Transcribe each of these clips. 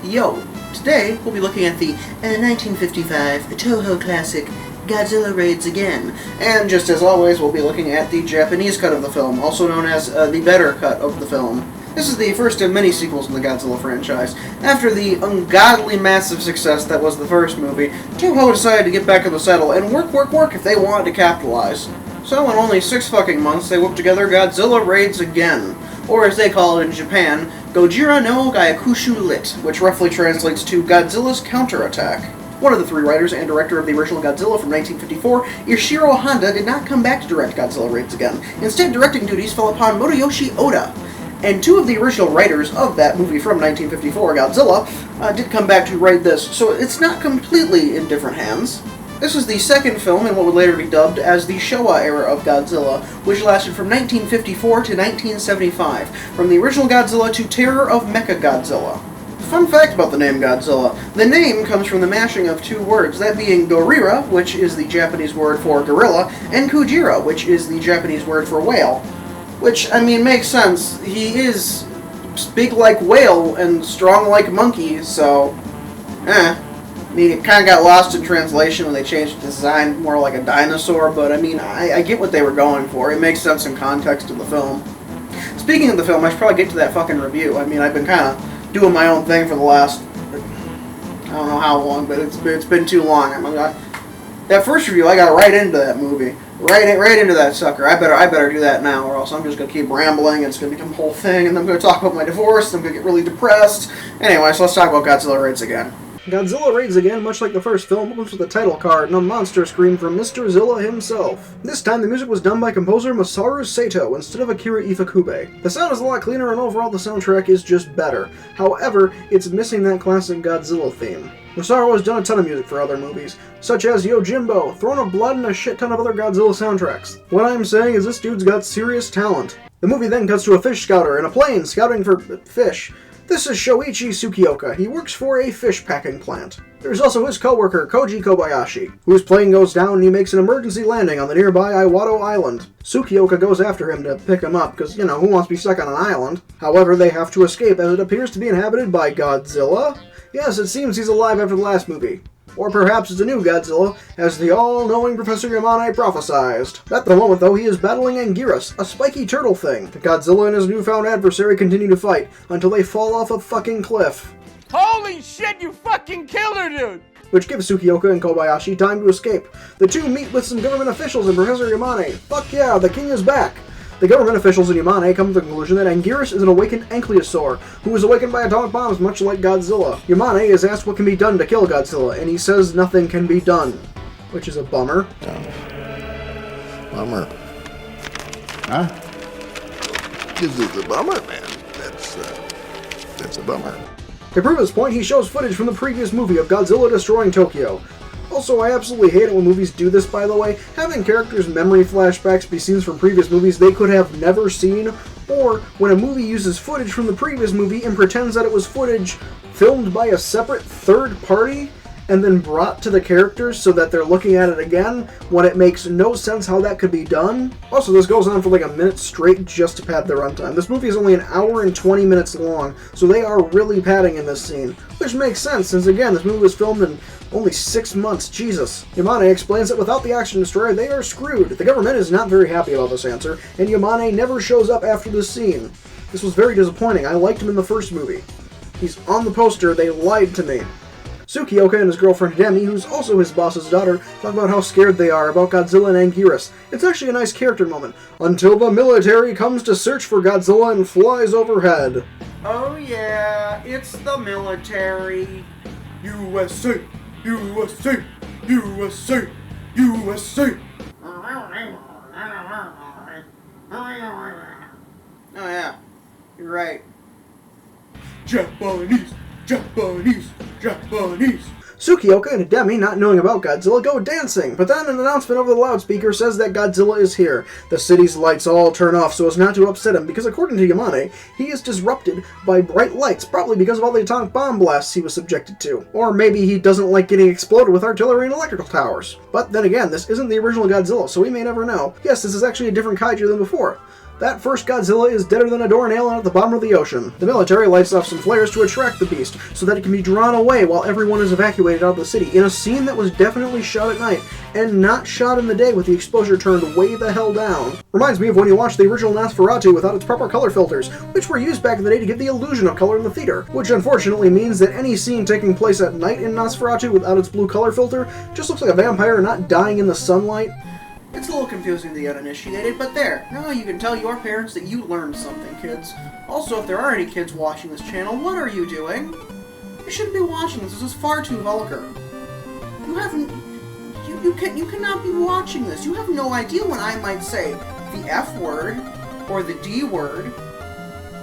Yo! Today, we'll be looking at the 1955 Toho classic, Godzilla Raids Again. And just as always, we'll be looking at the Japanese cut of the film, also known as the better cut of the film. This is the first of many sequels in the Godzilla franchise. After the ungodly massive success that was the first movie, Toho decided to get back in the saddle and work if they wanted to capitalize. So in only 6 fucking months, they whipped together Godzilla Raids Again, or as they call it in Japan, Gojira no Gyakushu Lit, which roughly translates to Godzilla's Counterattack. One of the 3 writers and director of the original Godzilla from 1954, Ishiro Honda, did not come back to direct Godzilla Raids Again. Instead, directing duties fell upon Motoyoshi Oda. And 2 of the original writers of that movie from 1954, Godzilla, did come back to write this, so it's not completely in different hands. This is the second film in what would later be dubbed as the Showa era of Godzilla, which lasted from 1954 to 1975, from the original Godzilla to Terror of Mechagodzilla. Fun fact about the name Godzilla. The name comes from the mashing of 2 words, that being Gorira, which is the Japanese word for gorilla, and Kujira, which is the Japanese word for whale. Which, I mean, makes sense. He is big like whale and strong like monkey, so... I mean, it kind of got lost in translation when they changed the design more like a dinosaur, but I mean, I get what they were going for. It makes sense in context of the film. Speaking of the film, I should probably get to that fucking review. I mean, I've been kind of doing my own thing for the last... I don't know how long, but it's been too long. That first review, I got right into that movie. Right into that sucker. I better do that now, or else I'm just going to keep rambling, and it's going to become a whole thing, and then I'm going to talk about my divorce, and I'm going to get really depressed. Anyway, so let's talk about Godzilla Raids Again. Godzilla Raids Again, much like the first film, opens with a title card and a monster scream from Mr. Zilla himself. This time, the music was done by composer Masaru Sato instead of Akira Ifukube. The sound is a lot cleaner, and overall the soundtrack is just better. However, it's missing that classic Godzilla theme. Masaru has done a ton of music for other movies, such as Yojimbo, Throne of Blood, and a shit ton of other Godzilla soundtracks. What I'm saying is this dude's got serious talent. The movie then cuts to a fish scouter in a plane scouting for fish. This is Shoichi Tsukioka. He works for a fish packing plant. There's also his co-worker, Koji Kobayashi, whose plane goes down and he makes an emergency landing on the nearby Iwado Island. Tsukioka goes after him to pick him up, because, you know, who wants to be stuck on an island? However, they have to escape as it appears to be inhabited by Godzilla? Yes, it seems he's alive after the last movie. Or perhaps it's a new Godzilla, as the all-knowing Professor Yamane prophesized. At the moment, though, he is battling Anguirus, a spiky turtle thing. Godzilla and his newfound adversary continue to fight, until they fall off a fucking cliff. Holy shit, you fucking killed her, dude! Which gives Tsukioka and Kobayashi time to escape. The 2 meet with some government officials and Professor Yamane. Fuck yeah, the king is back! The government officials in Yamane come to the conclusion that Anguirus is an awakened ankylosaur, who was awakened by atomic bombs much like Godzilla. Yamane is asked what can be done to kill Godzilla, and he says nothing can be done. Which is a bummer. Oh. Bummer. Huh? This is a bummer, man. That's a bummer. To prove his point, he shows footage from the previous movie of Godzilla destroying Tokyo. Also, I absolutely hate it when movies do this, by the way. Having characters' memory flashbacks be scenes from previous movies they could have never seen, or when a movie uses footage from the previous movie and pretends that it was footage filmed by a separate third party, and then brought to the characters so that they're looking at it again, when it makes no sense how that could be done. Also, this goes on for like a minute straight just to pad the runtime. This movie is only an hour and 20 minutes long, so they are really padding in this scene. Which makes sense, since again, this movie was filmed in only 6 months, Jesus. Yamane explains that without the Action Destroyer, they are screwed. The government is not very happy about this answer, and Yamane never shows up after this scene. This was very disappointing. I liked him in the first movie. He's on the poster, they lied to me. Tsukioka and his girlfriend Demi, who's also his boss's daughter, talk about how scared they are about Godzilla and Anguirus. It's actually a nice character moment, until the military comes to search for Godzilla and flies overhead. Oh yeah, it's the military. USA! USA! USA! USA! Oh yeah, you're right. Japanese! Japanese! Japanese! Tsukioka and Demi, not knowing about Godzilla, go dancing, but then an announcement over the loudspeaker says that Godzilla is here. The city's lights all turn off so as not to upset him, because according to Yamane, he is disrupted by bright lights, probably because of all the atomic bomb blasts he was subjected to. Or maybe he doesn't like getting exploded with artillery and electrical towers. But then again, this isn't the original Godzilla, so we may never know. Yes, this is actually a different kaiju than before. That first Godzilla is deader than a doornail out at the bottom of the ocean. The military lights off some flares to attract the beast, so that it can be drawn away while everyone is evacuated out of the city, in a scene that was definitely shot at night, and not shot in the day with the exposure turned way the hell down. Reminds me of when you watch the original Nosferatu without its proper color filters, which were used back in the day to give the illusion of color in the theater, which unfortunately means that any scene taking place at night in Nosferatu without its blue color filter just looks like a vampire not dying in the sunlight. It's a little confusing to the uninitiated, but there. Now you can tell your parents that you learned something, kids. Also, if there are any kids watching this channel, what are you doing? You shouldn't be watching this. This is far too vulgar. You haven't... You cannot be watching this. You have no idea when I might say the F word, or the D word,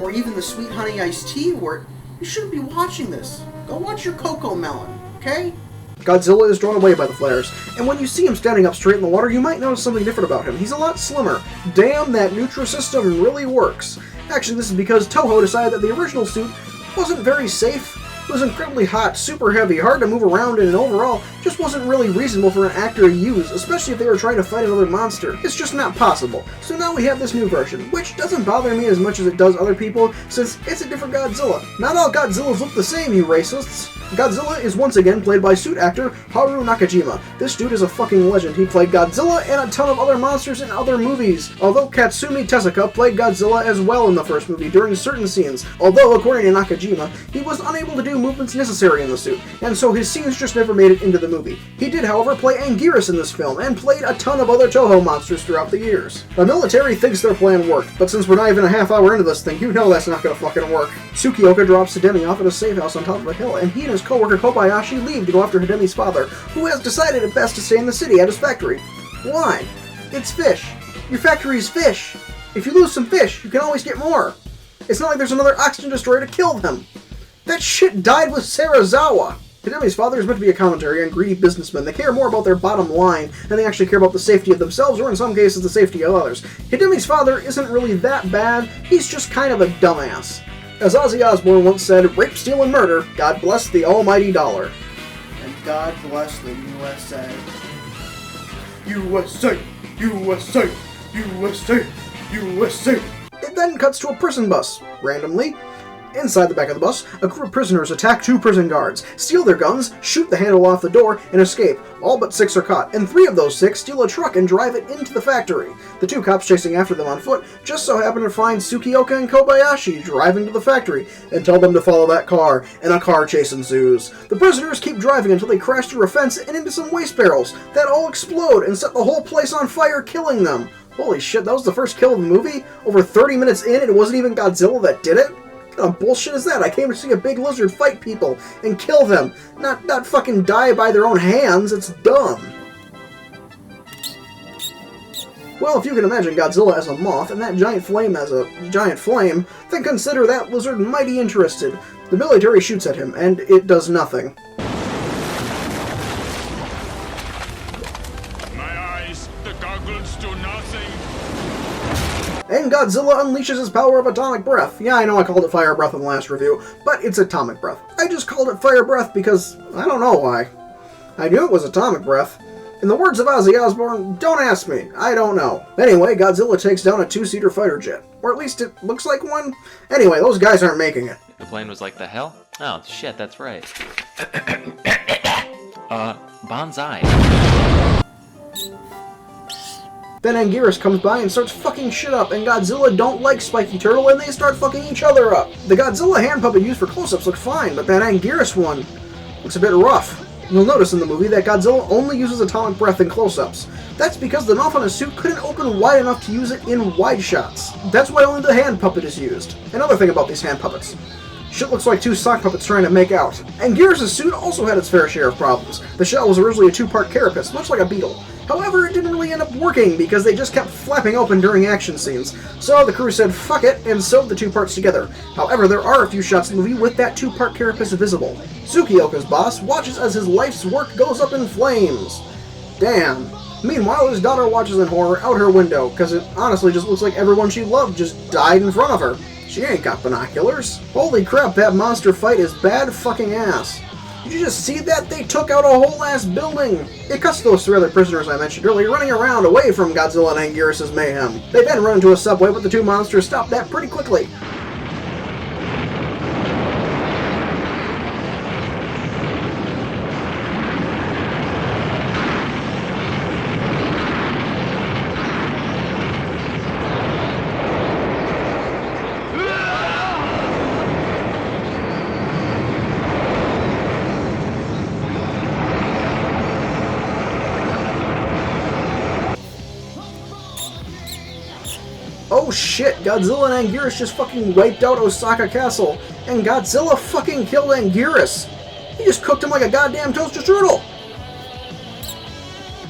or even the sweet honey iced tea word. You shouldn't be watching this. Go watch your Coco Melon, okay? Godzilla is drawn away by the flares, and when you see him standing up straight in the water, you might notice something different about him. He's a lot slimmer. Damn, that Nutrisystem really works. Actually, this is because Toho decided that the original suit wasn't very safe. It was incredibly hot, super heavy, hard to move around in, and overall, just wasn't really reasonable for an actor to use, especially if they were trying to fight another monster. It's just not possible. So now we have this new version, which doesn't bother me as much as it does other people, since it's a different Godzilla. Not all Godzillas look the same, you racists. Godzilla is once again played by suit actor Haru Nakajima. This dude is a fucking legend. He played Godzilla and a ton of other monsters in other movies, although Katsumi Tezuka played Godzilla as well in the first movie during certain scenes, although according to Nakajima, he was unable to do movements necessary in the suit, and so his scenes just never made it into the movie. He did, however, play Anguirus in this film, and played a ton of other Toho monsters throughout the years. The military thinks their plan worked, but since we're not even a half hour into this thing, you know that's not gonna fucking work. Tsukioka drops Hidemi off at a safe house on top of a hill, and he and his co-worker Kobayashi leave to go after Hidemi's father, who has decided it best to stay in the city at his factory. Why? It's fish. Your factory's fish. If you lose some fish, you can always get more. It's not like there's another oxygen destroyer to kill them. That shit died with Sarazawa. Hidemi's father is meant to be a commentary on greedy businessmen. They care more about their bottom line than they actually care about the safety of themselves, or in some cases the safety of others. Hidemi's father isn't really that bad, he's just kind of a dumbass. As Ozzy Osbourne once said, rape, steal, and murder, God bless the almighty dollar. And God bless the USA. USA! USA! USA! USA! It then cuts to a prison bus, randomly. Inside the back of the bus, a group of prisoners attack 2 prison guards, steal their guns, shoot the handle off the door, and escape. All but 6 are caught, and 3 of those 6 steal a truck and drive it into the factory. The 2 cops chasing after them on foot just so happen to find Tsukioka and Kobayashi driving to the factory and tell them to follow that car, and a car chase ensues. The prisoners keep driving until they crash through a fence and into some waste barrels that all explode and set the whole place on fire, killing them. Holy shit, that was the first kill of the movie? Over 30 minutes in, and it wasn't even Godzilla that did it? What kind of bullshit is that? I came to see a big lizard fight people and kill them, not fucking die by their own hands. It's dumb. Well, if you can imagine Godzilla as a moth and that giant flame as a giant flame, then consider that lizard mighty interested. The military shoots at him, and it does nothing. My eyes, the goggles do nothing. And Godzilla unleashes his power of atomic breath. Yeah, I know I called it fire breath in the last review, but it's atomic breath. I just called it fire breath because I don't know why. I knew it was atomic breath. In the words of Ozzy Osbourne, don't ask me, I don't know. Anyway, Godzilla takes down a 2-seater fighter jet. Or at least it looks like one. Anyway, those guys aren't making it. The plane was like, the hell? Oh, shit, that's right. Bonsai. Then Anguirus comes by and starts fucking shit up, and Godzilla don't like Spiky Turtle, and they start fucking each other up. The Godzilla hand puppet used for close-ups looked fine, but that Anguirus one looks a bit rough. You'll notice in the movie that Godzilla only uses atomic breath in close-ups. That's because the mouth on his suit couldn't open wide enough to use it in wide shots. That's why only the hand puppet is used. Another thing about these hand puppets. Shit looks like 2 sock puppets trying to make out. Anguirus' suit also had its fair share of problems. The shell was originally a 2-part carapace, much like a beetle. However, it didn't really end up working because they just kept flapping open during action scenes. So the crew said fuck it and sewed the 2 parts together. However, there are a few shots in the movie with that 2-part carapace visible. Tsukioka's boss watches as his life's work goes up in flames. Damn. Meanwhile, his daughter watches in horror out her window, because it honestly just looks like everyone she loved just died in front of her. She ain't got binoculars. Holy crap, that monster fight is bad fucking ass. Did you just see that? They took out a whole ass building! It cuts to those 3 other prisoners I mentioned earlier running around away from Godzilla and Anguirus' mayhem. They then run into a subway, but the 2 monsters stop that pretty quickly. Oh shit, Godzilla and Anguirus just fucking wiped out Osaka Castle, and Godzilla fucking killed Anguirus! He just cooked him like a goddamn toaster strudel!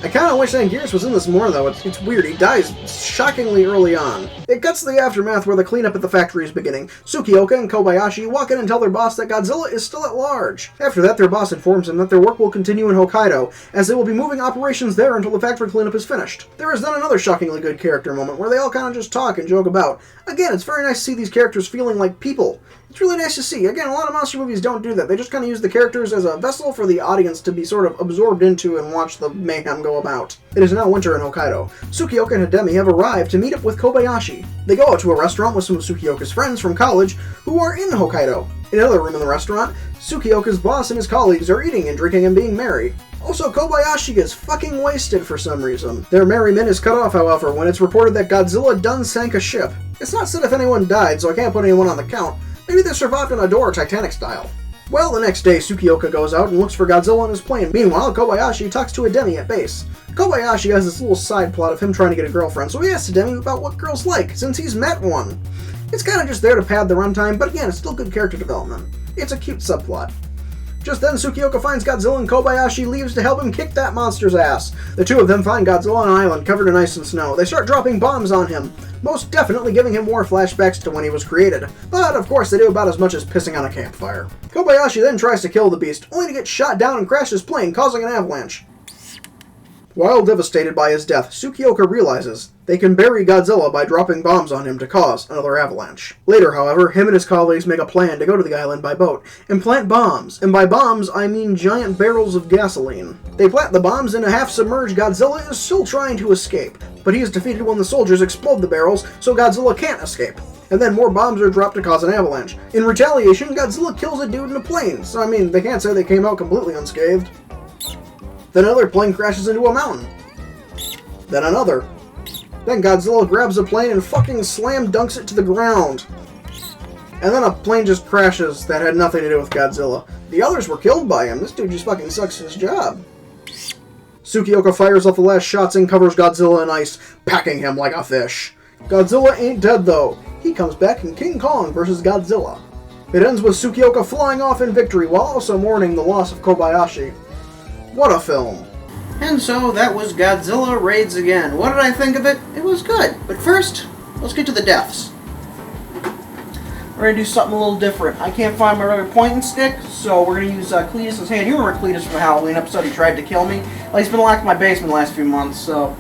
I kinda wish Anguirus was in this more though, it's weird, he dies shockingly early on. It cuts to the aftermath where the cleanup at the factory is beginning. Tsukioka and Kobayashi walk in and tell their boss that Godzilla is still at large. After that, their boss informs them that their work will continue in Hokkaido, as they will be moving operations there until the factory cleanup is finished. There is then another shockingly good character moment where they all kinda just talk and joke about. Again, it's very nice to see these characters feeling like people. It's really nice to see. Again, a lot of monster movies don't do that. They just kind of use the characters as a vessel for the audience to be sort of absorbed into and watch the mayhem go about. It is now winter in Hokkaido. Tsukioka and Hidemi have arrived to meet up with Kobayashi. They go out to a restaurant with some of Tsukioka's friends from college who are in Hokkaido. In another room in the restaurant, Tsukioka's boss and his colleagues are eating and drinking and being merry. Also, Kobayashi gets fucking wasted for some reason. Their merriment is cut off, however, when it's reported that Godzilla done sank a ship. It's not said if anyone died, so I can't put anyone on the count. Maybe they survived on a door, Titanic style. Well, the next day, Tsukioka goes out and looks for Godzilla on his plane. Meanwhile, Kobayashi talks to Hidemi at base. Kobayashi has this little side plot of him trying to get a girlfriend, so he asks Hidemi about what girls like, since he's met one. It's kind of just there to pad the runtime, but again, it's still good character development. It's a cute subplot. Just then, Tsukioka finds Godzilla and Kobayashi leaves to help him kick that monster's ass. The 2 of them find Godzilla on an island covered in ice and snow. They start dropping bombs on him, most definitely giving him war flashbacks to when he was created. But, of course, they do about as much as pissing on a campfire. Kobayashi then tries to kill the beast, only to get shot down and crash his plane, causing an avalanche. While devastated by his death, Tsukioka realizes they can bury Godzilla by dropping bombs on him to cause another avalanche. Later, however, him and his colleagues make a plan to go to the island by boat and plant bombs. And by bombs, I mean giant barrels of gasoline. They plant the bombs and a half-submerged Godzilla is still trying to escape, but he is defeated when the soldiers explode the barrels, so Godzilla can't escape. And then more bombs are dropped to cause an avalanche. In retaliation, Godzilla kills a dude in a plane, so I mean, they can't say they came out completely unscathed. Then another plane crashes into a mountain. Then another. Then Godzilla grabs a plane and fucking slam dunks it to the ground. And then a plane just crashes that had nothing to do with Godzilla. The others were killed by him. This dude just fucking sucks at his job. Tsukioka fires off the last shots and covers Godzilla in ice, packing him like a fish. Godzilla ain't dead though. He comes back in King Kong vs. Godzilla. It ends with Tsukioka flying off in victory while also mourning the loss of Kobayashi. What a film. And so that was Godzilla Raids Again. What did I think of it? It was good. But first, let's get to the deaths. We're going to do something a little different. I can't find my regular pointing stick, so we're going to use Cletus's hand. You remember Cletus from the Halloween episode? He tried to kill me. Well, he's been locked in my basement the last few months, so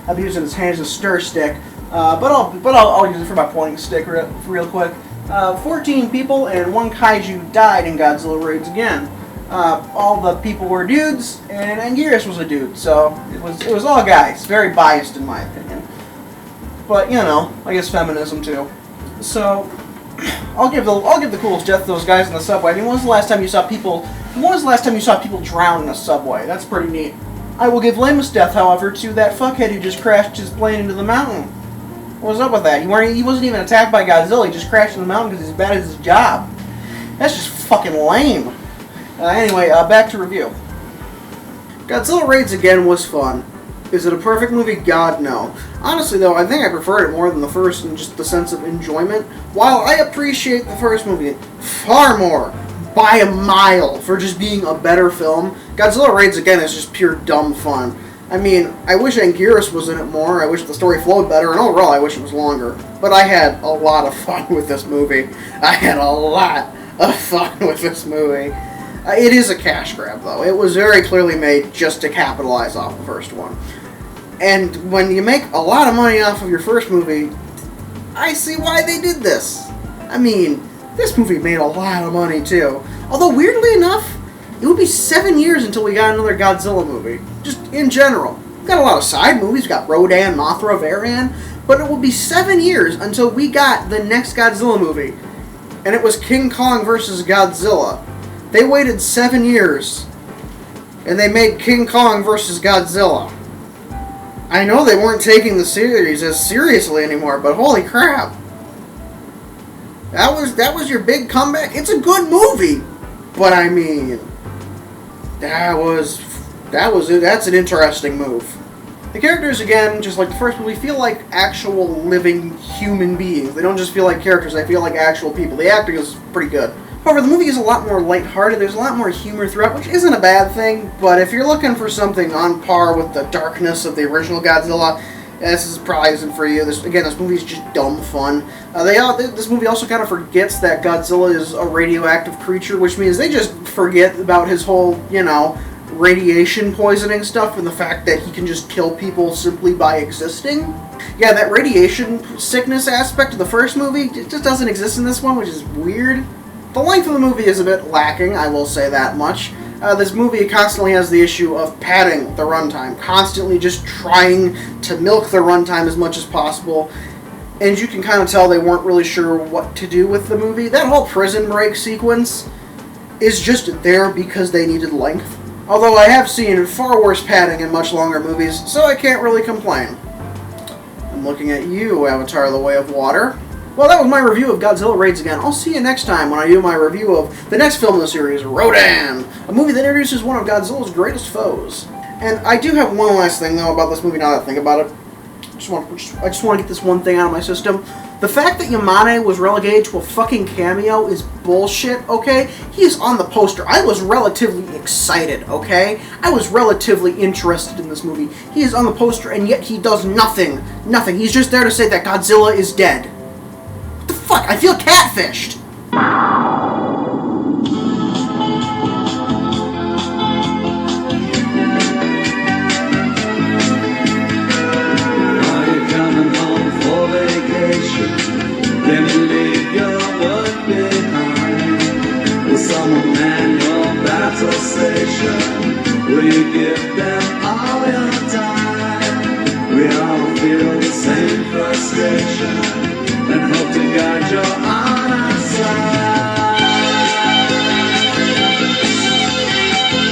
I'll be using his hand as a stir stick. But I'll use it for my pointing stick real quick. 14 people and 1 kaiju died in Godzilla Raids Again. All the people were dudes, and Anguirus was a dude, so it was all guys. Very biased in my opinion. But you know, I guess feminism too. So I'll give the coolest death to those guys in the subway. I mean, when was the last time you saw people drown in a subway? That's pretty neat. I will give lamest death, however, to that fuckhead who just crashed his plane into the mountain. What's up with that? He wasn't even attacked by Godzilla. He just crashed in the mountain because he's bad at his job. That's just fucking lame. Anyway, back to review. Godzilla Raids Again was fun. Is it a perfect movie? God, no. Honestly, though, I think I preferred it more than the first in just the sense of enjoyment. While I appreciate the first movie far more, by a mile, for just being a better film, Godzilla Raids Again is just pure dumb fun. I mean, I wish Anguirus was in it more, I wish the story flowed better, and overall I wish it was longer. But I had a lot of fun with this movie. I had a lot of fun with this movie. It is a cash grab, though. It was very clearly made just to capitalize off the first one. And when you make a lot of money off of your first movie, I see why they did this. I mean, this movie made a lot of money, too. Although, weirdly enough, It would be 7 years until we got another Godzilla movie. Just in general. We've got a lot of side movies. We've got Rodan, Mothra, Varan. But it will be 7 years until we got the next Godzilla movie. And it was King Kong versus Godzilla. They waited 7 years. And they made King Kong versus Godzilla. I know they weren't taking the series as seriously anymore, but holy crap. That was your big comeback? It's a good movie. But I mean, that's an interesting move. The characters, again, just like the first movie, feel like actual living human beings. They don't just feel like characters, they feel like actual people. The acting is pretty good. However, the movie is a lot more lighthearted. There's a lot more humor throughout, which isn't a bad thing, but if you're looking for something on par with the darkness of the original Godzilla, this probably isn't for you. This movie is just dumb fun. This movie also kind of forgets that Godzilla is a radioactive creature, which means they just forget about his whole, radiation poisoning stuff and the fact that he can just kill people simply by existing. Yeah, that radiation sickness aspect of the first movie just doesn't exist in this one, which is weird. The length of the movie is a bit lacking, I will say that much. This movie constantly has the issue of padding the runtime, constantly just trying to milk the runtime as much as possible, and you can kind of tell they weren't really sure what to do with the movie. That whole prison break sequence is just there because they needed length. Although I have seen far worse padding in much longer movies, so I can't really complain. I'm looking at you, Avatar: The Way of Water. Well, that was my review of Godzilla Raids Again. I'll see you next time when I do my review of the next film in the series, Rodan, a movie that introduces one of Godzilla's greatest foes. And I do have one last thing, though, about this movie now that I think about it. I just want to get this one thing out of my system. The fact that Yamane was relegated to a fucking cameo is bullshit, okay? He is on the poster. I was relatively excited, okay? I was relatively interested in this movie. He is on the poster, and yet he does nothing. Nothing. He's just there to say that Godzilla is dead. What the fuck? I feel catfished. Then you leave your work behind. Will someone man your battle station? Will you give them all your time? We all feel the same frustration.